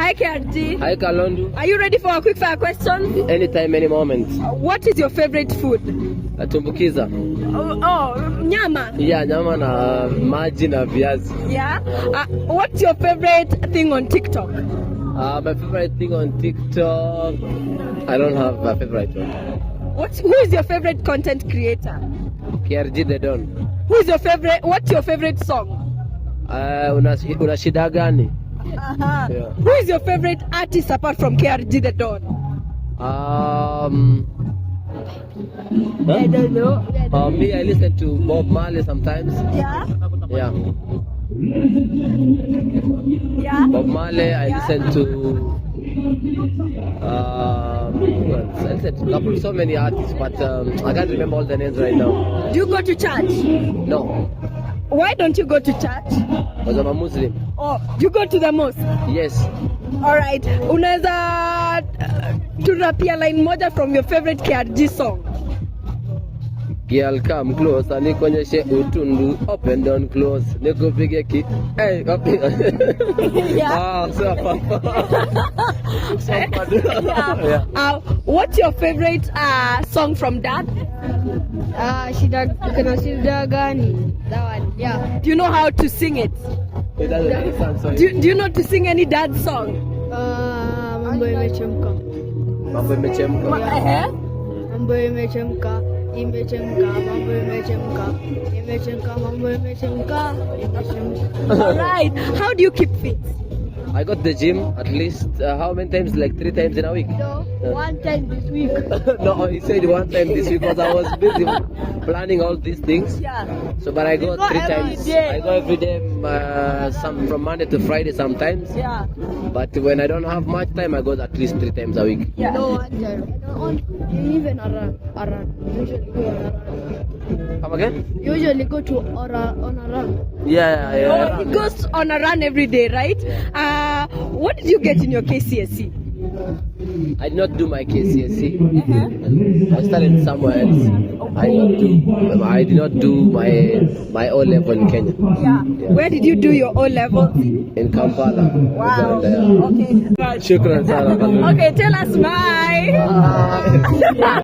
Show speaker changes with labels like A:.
A: Hi KRG.
B: Hi Kalondu.
A: Are you ready for a quick fire question?
B: Anytime, any moment.
A: What is your favorite food?
B: Tumbukiza.
A: Nyama.
B: Yeah, nyama na maji na viazi.
A: Yeah. What's your favorite thing on TikTok?
B: My favorite thing on TikTok, I don't have a favorite one.
A: Who is your favorite content creator?
B: KRG the Don.
A: What's your favorite song?
B: Una shida gani?
A: Yeah.
B: Yeah.
A: Who is your favorite artist apart from KRG the Don?
B: I don't know. Me, I listen to Bob Marley sometimes.
A: Yeah.
B: Yeah.
A: Yeah.
B: Bob Marley, I listen to I listen to couple, so many artists, but I can't remember all the names right now.
A: Do you go to church?
B: No.
A: Why don't you go to church?
B: Because I'm a Muslim.
A: Oh, you go to the mosque?
B: Yes.
A: Alright. Unaweza turapia line moja from your favorite KRG song?
B: Girl come close, nikonyeshe utundu, open down close, nikupige ki. Hey, open.
A: Yeah.
B: So fun.
A: Yeah. What's your favorite song from Dad?
C: Shida gani? That one. Yeah.
A: Do you know how to sing it?
B: It doesn't make sense. So
A: Do you know to sing any Dad song?
C: Mambo imechemka.
B: Mambo imechemka.
C: Mambo imechemka. Imechemka. Mambo imechemka. Imechemka. Mambo imechemka. Imechemka.
A: Alright. How do you keep fit?
B: I got the gym at least how many times? Like 3 times in a week.
C: No, one time this week.
B: No, he said 1 time this week because I was busy planning all these things.
A: Yeah.
B: So, but I go 3
A: every
B: times.
A: day.
B: I go every day, some from Monday to Friday sometimes.
A: Yeah.
B: But when I don't have much time, I go at least 3 times a week.
A: Yeah.
C: No, one time. Even a run. Usually go on a run.
B: Come again?
C: Usually go to on a run.
B: Yeah.
A: Oh, he goes on a run every day, right? What did you get in your KCSE?
B: I did not do my KCSE. I started somewhere else. I did not do my O level in Kenya.
A: Yeah. Where did you do your O level?
B: In Kampala.
A: Wow.
B: Uganda.
A: Okay.
B: Shukran sana.
A: Okay, tell us bye.
B: Bye.